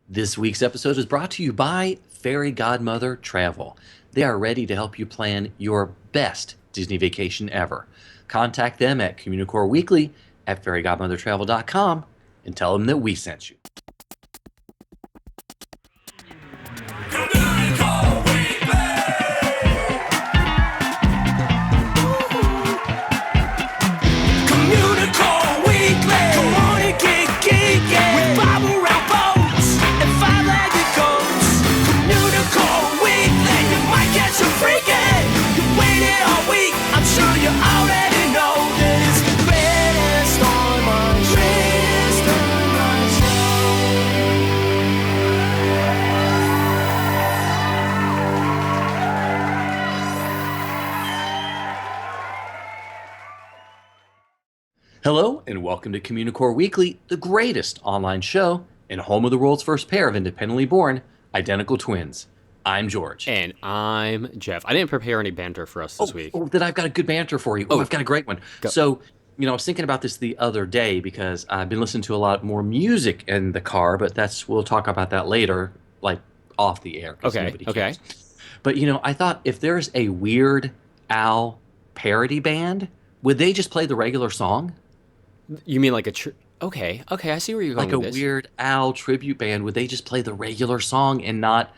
This week's episode is brought to you by Fairy Godmother Travel. They are ready to help you plan your best Disney vacation ever. Contact them at Communicore Weekly at fairygodmothertravel.com and tell them that we sent you. Communicore Weekly. Come on and get geeky with Bible round boats and five-legged goats. Communicore Weekly. You might get some freaking. You waited all week. I'm sure you already know that it's the greatest online Hello, and welcome to Communicore Weekly, the greatest online show and home of the world's first pair of independently born identical twins. I'm George. And I'm Jeff. I didn't prepare any banter for us this week. Then I've got a good banter for you. I've got a great one. Go. So, I was thinking about this the other day because I've been listening to a lot more music in the car, but we'll talk about that later, like off the air. 'Cause nobody cares. But, I thought if there's a Weird Al parody band, would they just play the regular song? You mean like a Okay, I see where you're going Like a with this. Weird Al tribute band, would they just play the regular song and not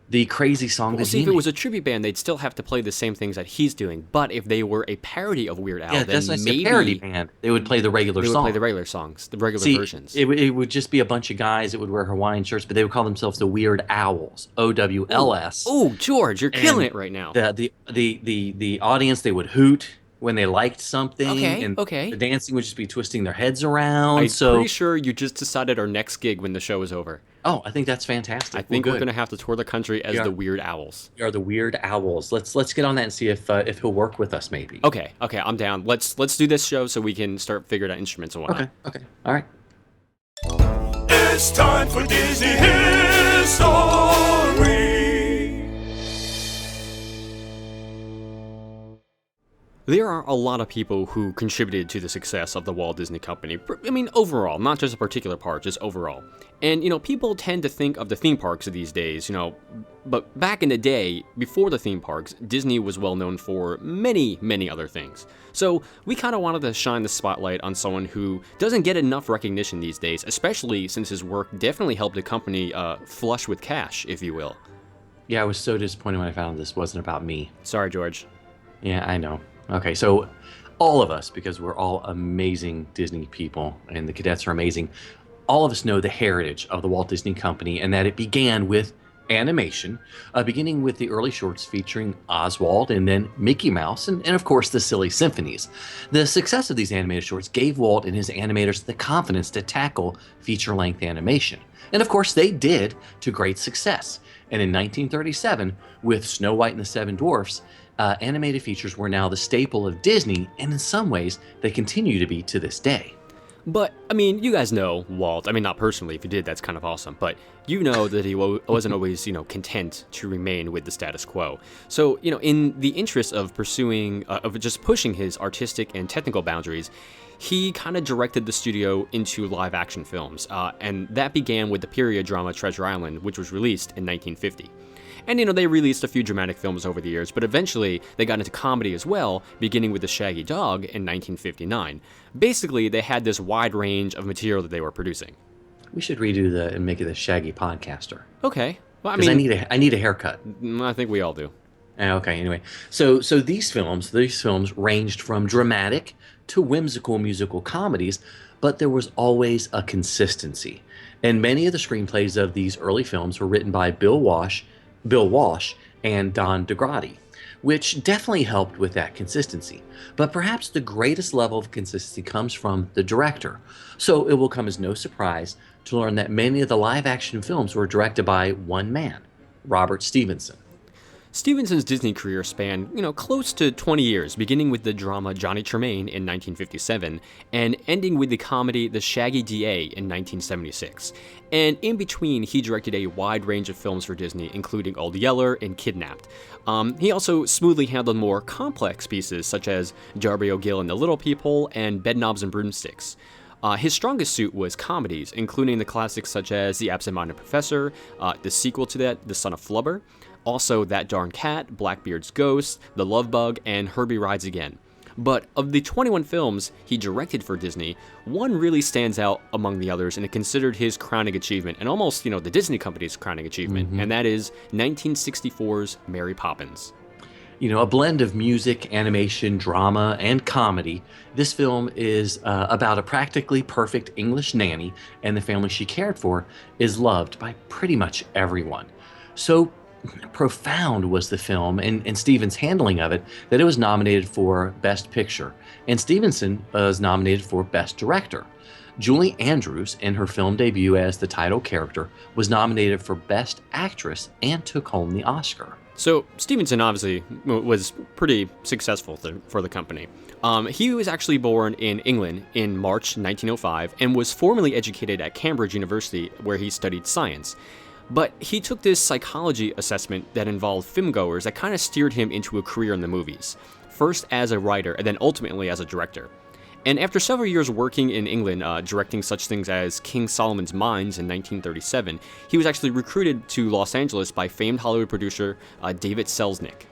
the crazy song Well, that see, he if it made? was a tribute band, they'd still have to play the same things that he's doing. But if they were a parody of Weird Al, Yeah, then that's not a maybe parody band. They would play the regular they would song. play the regular songs, the regular See, versions. it would just be a bunch of guys that would wear Hawaiian shirts, but they would call themselves the Weird Owls, OWLS. Oh, George, you're killing And it right now. The audience, they would hoot when they liked something. Okay, and okay. The dancing would just be twisting their heads around. I'm pretty sure you just decided our next gig when the show is over. Oh, I think that's fantastic. I think we're good. going to have to tour the country as Yeah. the Weird Owls. We are the Weird Owls. Let's get on that and see if he'll work with us, maybe. Okay, I'm down. Let's do this show so we can start figuring out instruments and whatnot. Okay. All right. It's time for Disney History. There are a lot of people who contributed to the success of the Walt Disney Company. I mean, overall, not just a particular part, just overall. And, people tend to think of the theme parks these days, but back in the day, before the theme parks, Disney was well known for many, many other things. So we kind of wanted to shine the spotlight on someone who doesn't get enough recognition these days, especially since his work definitely helped the company flush with cash, if you will. Yeah, I was so disappointed when I found this wasn't about me. Sorry, George. Yeah, I know. Okay, so all of us, because we're all amazing Disney people and the cadets are amazing, all of us know the heritage of the Walt Disney Company and that it began with animation, beginning with the early shorts featuring Oswald and then Mickey Mouse and of course the Silly Symphonies. The success of these animated shorts gave Walt and his animators the confidence to tackle feature-length animation. And of course they did to great success. And in 1937, with Snow White and the Seven Dwarfs, animated features were now the staple of Disney, and in some ways, they continue to be to this day. But, you guys know Walt. not personally. If you did, that's kind of awesome. But you know that he wasn't always, content to remain with the status quo. So, in the interest of just pushing his artistic and technical boundaries, he kind of directed the studio into live-action films. And that began with the period drama Treasure Island, which was released in 1950. And, they released a few dramatic films over the years, but eventually they got into comedy as well, beginning with The Shaggy Dog in 1959. Basically, they had this wide range of material that they were producing. We should redo and make it a Shaggy Podcaster. Okay. Well, Because I need a haircut. I think we all do. Okay, anyway. So these films ranged from dramatic to whimsical musical comedies, but there was always a consistency. And many of the screenplays of these early films were written by Bill Walsh and Don DeGrady, which definitely helped with that consistency. But perhaps the greatest level of consistency comes from the director. So it will come as no surprise to learn that many of the live-action films were directed by one man, Robert Stevenson. Stevenson's Disney career spanned, close to 20 years, beginning with the drama Johnny Tremaine in 1957 and ending with the comedy The Shaggy D.A. in 1976. And in between, he directed a wide range of films for Disney, including Old Yeller and Kidnapped. He also smoothly handled more complex pieces such as Darby O'Gill and the Little People and Bedknobs and Broomsticks. His strongest suit was comedies, including the classics such as The Absent-Minded Professor, the sequel to that, The Son of Flubber, also That Darn Cat, Blackbeard's Ghost, The Love Bug, and Herbie Rides Again. But of the 21 films he directed for Disney, one really stands out among the others and is considered his crowning achievement, and almost, the Disney Company's crowning achievement, and that is 1964's Mary Poppins. A blend of music, animation, drama, and comedy. This film is about a practically perfect English nanny, and the family she cared for is loved by pretty much everyone. So profound was the film and Stevens' handling of it that it was nominated for Best Picture, and Stevenson was nominated for Best Director. Julie Andrews, in her film debut as the title character, was nominated for Best Actress and took home the Oscar. So Stevenson obviously was pretty successful for the company. He was actually born in England in March 1905 and was formally educated at Cambridge University, where he studied science. But he took this psychology assessment that involved filmgoers that kind of steered him into a career in the movies, first as a writer and then ultimately as a director. And after several years working in England, directing such things as King Solomon's Mines in 1937, he was actually recruited to Los Angeles by famed Hollywood producer David Selznick.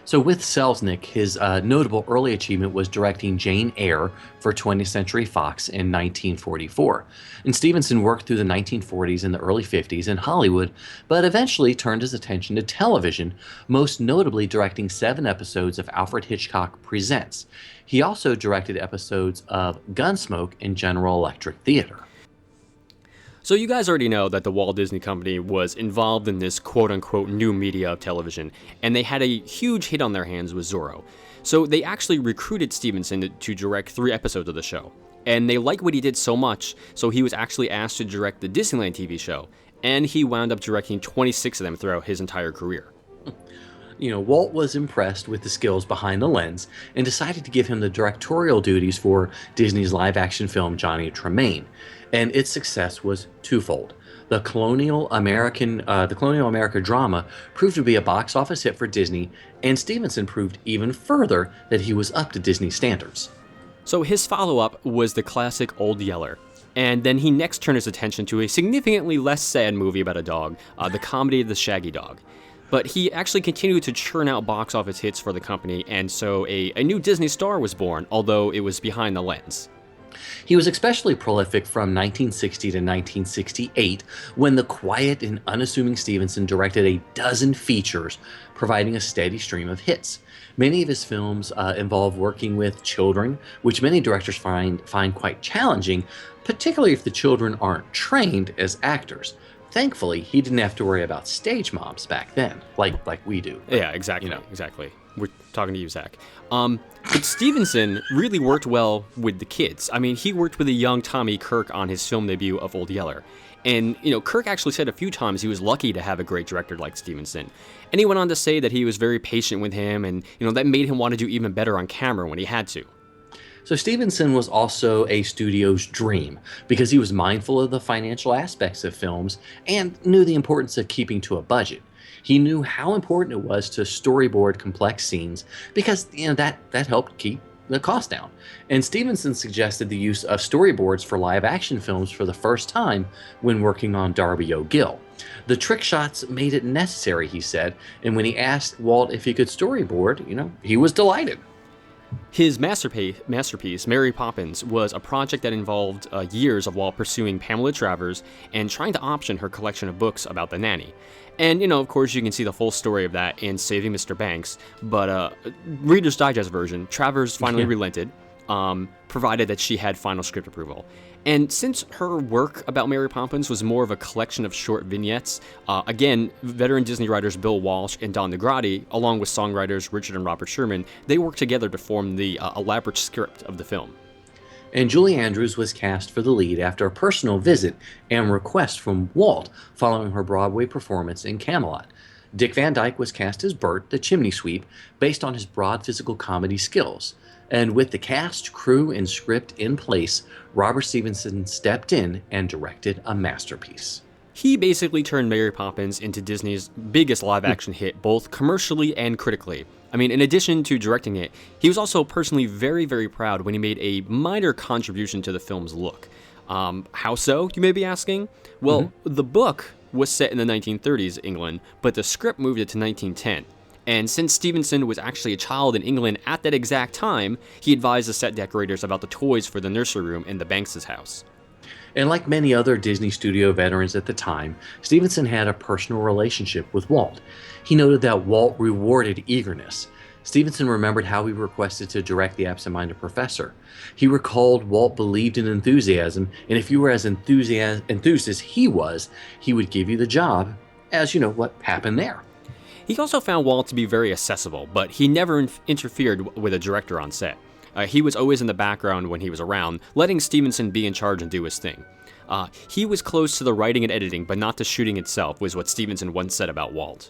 So with Selznick, his notable early achievement was directing Jane Eyre for 20th Century Fox in 1944. And Stevenson worked through the 1940s and the early 50s in Hollywood, but eventually turned his attention to television, most notably directing 7 episodes of Alfred Hitchcock Presents. He also directed episodes of Gunsmoke in General Electric Theater. So you guys already know that the Walt Disney Company was involved in this quote-unquote new media of television, and they had a huge hit on their hands with Zorro. So they actually recruited Stevenson to direct 3 episodes of the show. And they liked what he did so much, so he was actually asked to direct the Disneyland TV show, and he wound up directing 26 of them throughout his entire career. Walt was impressed with the skills behind the lens and decided to give him the directorial duties for Disney's live-action film Johnny Tremaine, and its success was twofold. The colonial America drama proved to be a box office hit for Disney, and Stevenson proved even further that he was up to Disney standards. So his follow-up was the classic Old Yeller. And then he next turned his attention to a significantly less sad movie about a dog, the comedy The Shaggy Dog. But he actually continued to churn out box office hits for the company, and so a new Disney star was born, although it was behind the lens. He was especially prolific from 1960 to 1968, when the quiet and unassuming Stevenson directed a dozen features, providing a steady stream of hits. Many of his films involve working with children, which many directors find quite challenging, particularly if the children aren't trained as actors. Thankfully, he didn't have to worry about stage moms back then, like we do. Yeah, exactly. Exactly. We're talking to you, Zach. But Stevenson really worked well with the kids. I mean, he worked with a young Tommy Kirk on his film debut of Old Yeller. And, Kirk actually said a few times he was lucky to have a great director like Stevenson. And he went on to say that he was very patient with him and, that made him want to do even better on camera when he had to. So Stevenson was also a studio's dream because he was mindful of the financial aspects of films and knew the importance of keeping to a budget. He knew how important it was to storyboard complex scenes because that helped keep the cost down. And Stevenson suggested the use of storyboards for live action films for the first time when working on Darby O'Gill. The trick shots made it necessary, he said, and when he asked Walt if he could storyboard, he was delighted. His masterpiece, Mary Poppins, was a project that involved years of Walt pursuing Pamela Travers and trying to option her collection of books about the nanny. And, of course, you can see the full story of that in Saving Mr. Banks, but Reader's Digest version, Travers finally relented, provided that she had final script approval. And since her work about Mary Poppins was more of a collection of short vignettes, again, veteran Disney writers Bill Walsh and Don Negrati, along with songwriters Richard and Robert Sherman, they worked together to form the elaborate script of the film. And Julie Andrews was cast for the lead after a personal visit and request from Walt following her Broadway performance in Camelot. Dick Van Dyke was cast as Bert, the chimney sweep, based on his broad physical comedy skills. And with the cast, crew, and script in place, Robert Stevenson stepped in and directed a masterpiece. He basically turned Mary Poppins into Disney's biggest live-action hit, both commercially and critically. I mean, in addition to directing it, he was also personally very, very proud when he made a minor contribution to the film's look. How so, you may be asking? Well, the book was set in the 1930s England, but the script moved it to 1910. And since Stevenson was actually a child in England at that exact time, he advised the set decorators about the toys for the nursery room in the Banks' house. And like many other Disney studio veterans at the time, Stevenson had a personal relationship with Walt. He noted that Walt rewarded eagerness. Stevenson remembered how he requested to direct the absent-minded professor. He recalled Walt believed in enthusiasm, and if you were as enthused as he was, he would give you the job, as you know what happened there. He also found Walt to be very accessible, but he never interfered with a director on set. He was always in the background when he was around, letting Stevenson be in charge and do his thing. He was close to the writing and editing, but not to shooting itself, was what Stevenson once said about Walt.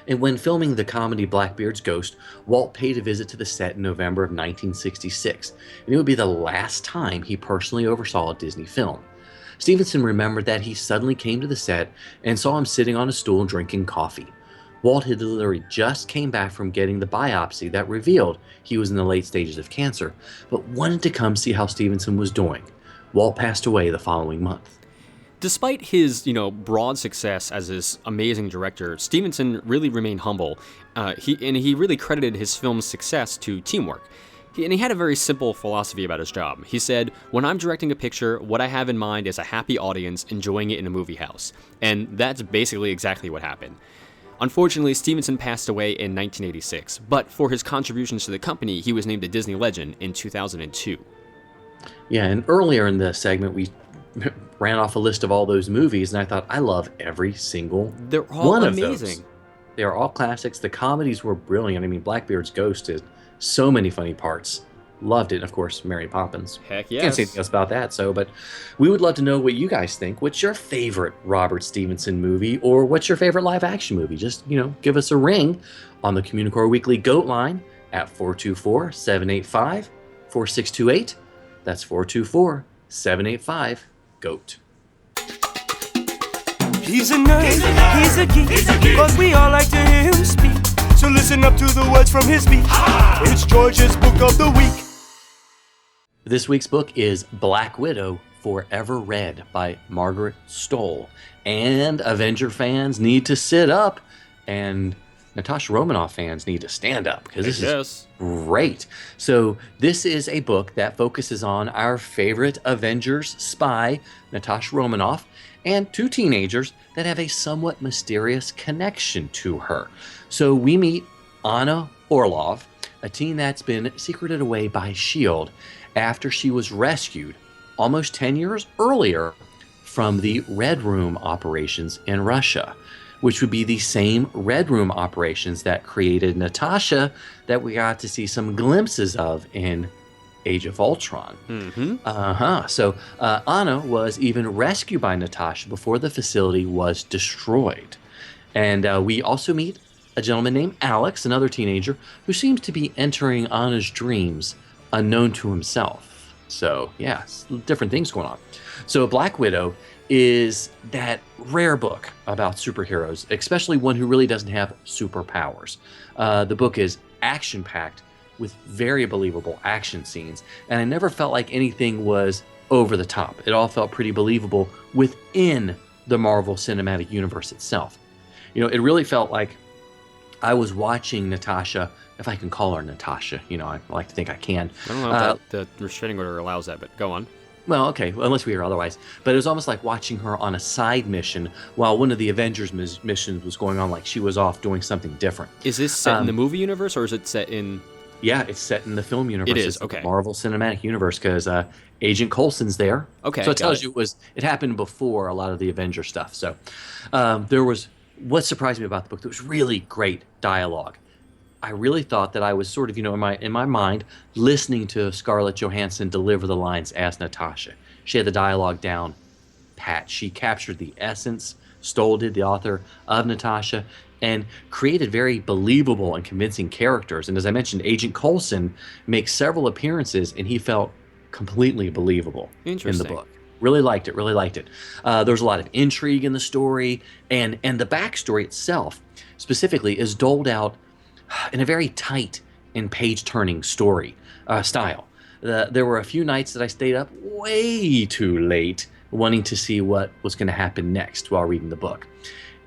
And when filming the comedy Blackbeard's Ghost, Walt paid a visit to the set in November of 1966, and it would be the last time he personally oversaw a Disney film. Stevenson remembered that he suddenly came to the set and saw him sitting on a stool drinking coffee. Walt had literally just came back from getting the biopsy that revealed he was in the late stages of cancer, but wanted to come see how Stevenson was doing. Walt passed away the following month. Despite his, broad success as this amazing director, Stevenson really remained humble. He really credited his film's success to teamwork. He had a very simple philosophy about his job. He said, when I'm directing a picture, what I have in mind is a happy audience enjoying it in a movie house. And that's basically exactly what happened. Unfortunately, Stevenson passed away in 1986, but for his contributions to the company, he was named a Disney legend in 2002. Yeah, and earlier in the segment, we ran off a list of all those movies, and I thought, I love every single They're all one amazing. of those. They are all classics. The comedies were brilliant. I mean, Blackbeard's Ghost had so many funny parts. Loved it. And of course, Mary Poppins. Heck yes. Can't say anything else about that. But we would love to know what you guys think. What's your favorite Robert Stevenson movie, or what's your favorite live action movie? Just, give us a ring on the Communicore Weekly Goat line at 424-785-4628. That's 424-785-GOAT. He's a nerd, he's a geek, but we all like to hear him speak. So listen up to the words from his speech. It's George's Book of the Week. This week's book is Black Widow Forever Red by Margaret Stoll. And Avenger fans need to sit up, and Natasha Romanoff fans need to stand up, because this is great. So this is a book that focuses on our favorite Avengers spy, Natasha Romanoff, and two teenagers that have a somewhat mysterious connection to her. So we meet Anna Orlov, a teen that's been secreted away by S.H.I.E.L.D. after she was rescued almost 10 years earlier from the Red Room operations in Russia, which would be the same Red Room operations that created Natasha that we got to see some glimpses of in Age of Ultron. So Anna was even rescued by Natasha before the facility was destroyed. And we also meet a gentleman named Alex, another teenager, who seems to be entering Anna's dreams unknown to himself. So, yeah, different things going on. So Black Widow is that rare book about superheroes, especially one who really doesn't have superpowers. The book is action-packed with very believable action scenes, and I never felt like anything was over the top. It all felt pretty believable within the Marvel Cinematic Universe itself. It really felt like I was watching Natasha, if I can call her Natasha. I like to think I can. I don't know if the restraining order allows that, but go on. Well, okay, unless we hear otherwise. But it was almost like watching her on a side mission while one of the Avengers missions was going on, like she was off doing something different. Is this set in the movie universe, or is it set in... Yeah, it's set in the film universe. It is, it's okay. The Marvel Cinematic Universe, because Agent Coulson's there. Okay, so it tells you it happened before a lot of the Avenger stuff. So there was... What surprised me about the book, there was really great dialogue. I really thought that I was sort of, in my mind, listening to Scarlett Johansson deliver the lines as Natasha. She had the dialogue down pat. She captured the essence, Stoll did, the author of Natasha, and created very believable and convincing characters. And as I mentioned, Agent Coulson makes several appearances, and he felt completely believable in the book. Really liked it. There's a lot of intrigue in the story, and the backstory itself, specifically, is doled out in a very tight and page-turning story style. There were a few nights that I stayed up way too late wanting to see what was going to happen next while reading the book.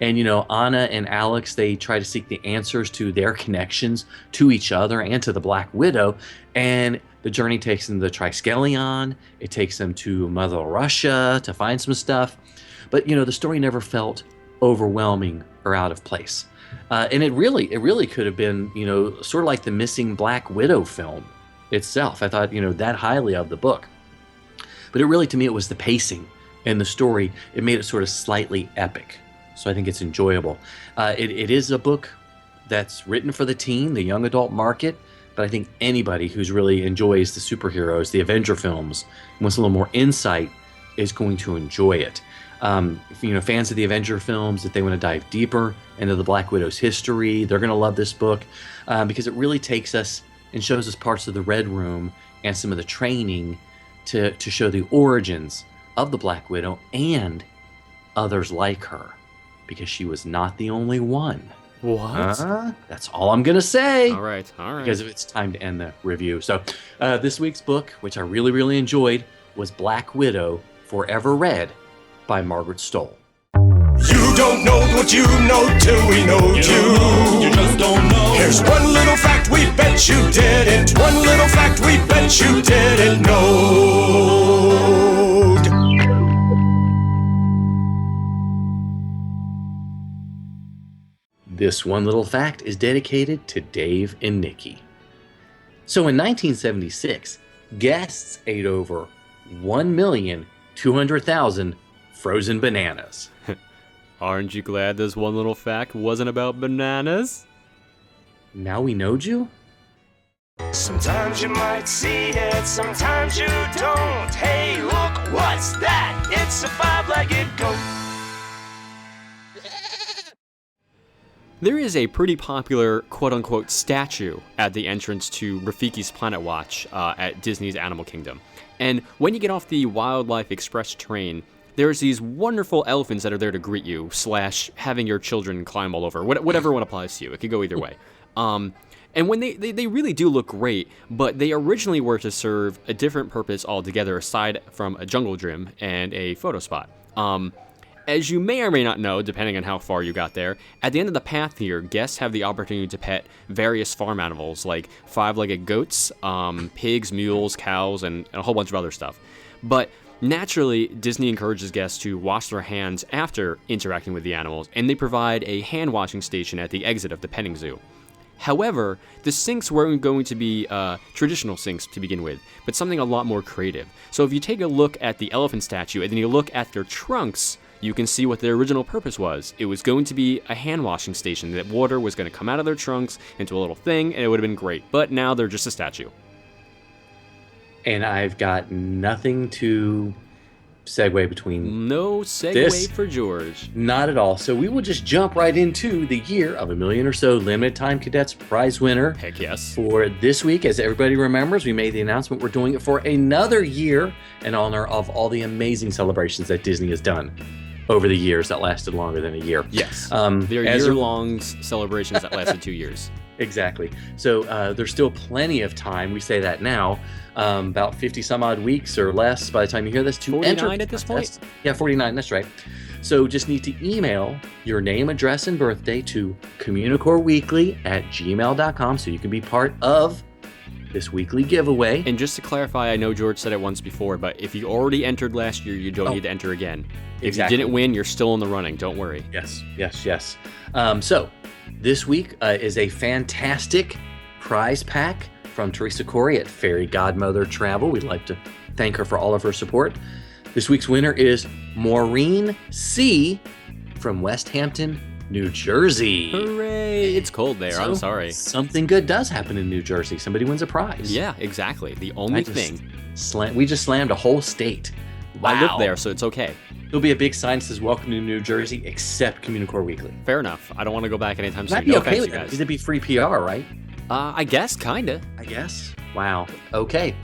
And, Anna and Alex, they try to seek the answers to their connections to each other and to the Black Widow. And the journey takes them to the Triskelion. It takes them to Mother Russia to find some stuff. But, the story never felt overwhelming or out of place. And it really could have been, sort of like the missing Black Widow film itself. I thought, that highly of the book. But it really, to me, it was the pacing and the story. It made it sort of slightly epic. So I think it's enjoyable. It is a book that's written for the teen, the young adult market, but I think anybody who's really enjoys the superheroes, the Avenger films, wants a little more insight, is going to enjoy it. Fans of the Avenger films, if they want to dive deeper into the Black Widow's history, they're going to love this book because it really takes us and shows us parts of the Red Room and some of the training to show the origins of the Black Widow and others like her. Because she was not the only one. What? That's all I'm going to say. All right. Because it's time to end the review. So this week's book, which I really, really enjoyed, was Black Widow Forever Read by Margaret Stohl. You don't know what you know till we know you. You just don't know. Here's one little fact we bet you didn't. One little fact we bet you didn't know. This one little fact is dedicated to Dave and Nikki. So in 1976, guests ate over 1,200,000 frozen bananas. Aren't you glad this one little fact wasn't about bananas? Now we know you? Sometimes you might see it, sometimes you don't. Hey, look, what's that? It's a five-legged goat. There is a pretty popular quote-unquote statue at the entrance to Rafiki's Planet Watch at Disney's Animal Kingdom. And when you get off the Wildlife Express train, there's these wonderful elephants that are there to greet you, / having your children climb all over. Whatever one applies to you. It could go either way. And when they really do look great, but they originally were to serve a different purpose altogether aside from a jungle gym and a photo spot. As you may or may not know, depending on how far you got there, at the end of the path here, guests have the opportunity to pet various farm animals like five-legged goats, pigs, mules, cows, and a whole bunch of other stuff. But naturally, Disney encourages guests to wash their hands after interacting with the animals, and they provide a hand-washing station at the exit of the petting zoo. However, the sinks weren't going to be traditional sinks to begin with, but something a lot more creative. So if you take a look at the elephant statue and then you look at their trunks, you can see what their original purpose was. It was going to be a hand-washing station. That water was going to come out of their trunks into a little thing, and it would have been great. But now they're just a statue. And I've got nothing to segue between. No segue this. for George. Not at all. So we will just jump right into the Year of a Million or So Limited Time Cadets prize winner. Heck yes. For this week, as everybody remembers, we made the announcement we're doing it for another year in honor of all the amazing celebrations that Disney has done over the years that lasted longer than a year. Yes. They're year-long celebrations that lasted 2 years. Exactly. So there's still plenty of time. We say that now. About 50 some odd weeks or less by the time you hear this to 49 enter at this point? Yeah, 49. That's right. So just need to email your name, address, and birthday to communicoreweekly@gmail.com so you can be part of this weekly giveaway. And just to clarify, I know George said it once before, but if you already entered last year, you don't need to enter again. If Exactly. you didn't win, you're still in the running. Don't worry. Yes. So this week is a fantastic prize pack from Teresa Corey at Fairy Godmother Travel. We'd like to thank her for all of her support. This week's winner is Maureen C. from West Hampton, New Jersey. Hooray! It's cold there. I'm sorry. Something good does happen in New Jersey. Somebody wins a prize. Yeah, exactly. The only thing. We just slammed a whole state. Wow. I live there, so it's okay. There'll be a big sign that says "Welcome to New Jersey," except Communicore Weekly. Fair enough. I don't want to go back anytime soon. I'd be No okay offense, with you that guys. because it'd be free PR, right? I guess, kinda. I guess. Wow. Okay.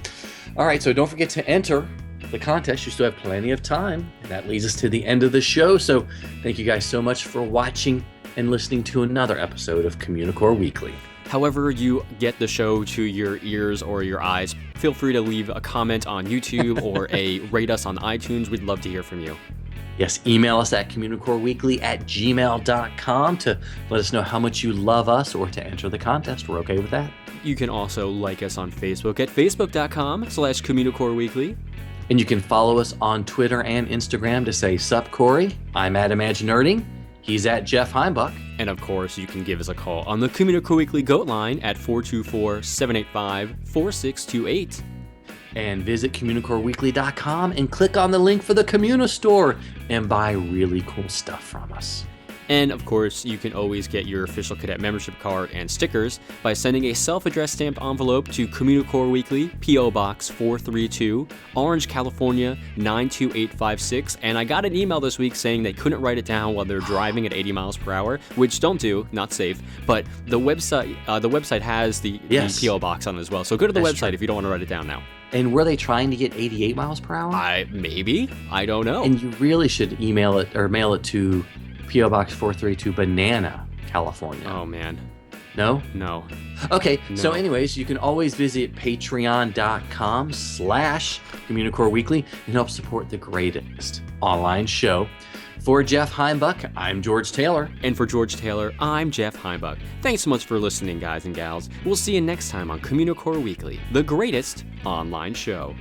All right. So don't forget to enter the contest. You still have plenty of time. And that leads us to the end of the show. So thank you guys so much for watching and listening to another episode of Communicore Weekly. however you get the show to your ears or your eyes, feel free to leave a comment on YouTube or rate us on iTunes. We'd love to hear from you. Yes, email us at communicoreweekly@gmail.com to let us know how much you love us or to enter the contest. We're okay with that. You can also like us on Facebook at facebook.com/Communicore Weekly. And you can follow us on Twitter and Instagram to say, "Sup, Corey? I'm at Imaginerding. He's at Jeff Heimbuck." And of course, you can give us a call on the Communicore Weekly Goat line at 424-785-4628. And visit CommunicoreWeekly.com and click on the link for the Communistore and buy really cool stuff from us. And of course, you can always get your official cadet membership card and stickers by sending a self-addressed stamped envelope to Communicore Weekly, P.O. Box 432, Orange, California 92856. And I got an email this week saying they couldn't write it down while they're driving at 80 miles per hour, which don't do, not safe. But the website has the P.O. Box on it as well. So go to the website if you don't want to write it down now. And were they trying to get 88 miles per hour? Maybe. I don't know. And you really should email it or mail it to P.O. Box 432, Banana, California. Oh, man. No? No. Okay, No. So anyways, you can always visit patreon.com/Communicore Weekly and help support the greatest online show. For Jeff Heimbuck, I'm George Taylor. And for George Taylor, I'm Jeff Heimbuck. Thanks so much for listening, guys and gals. We'll see you next time on Communicore Weekly, the greatest online show.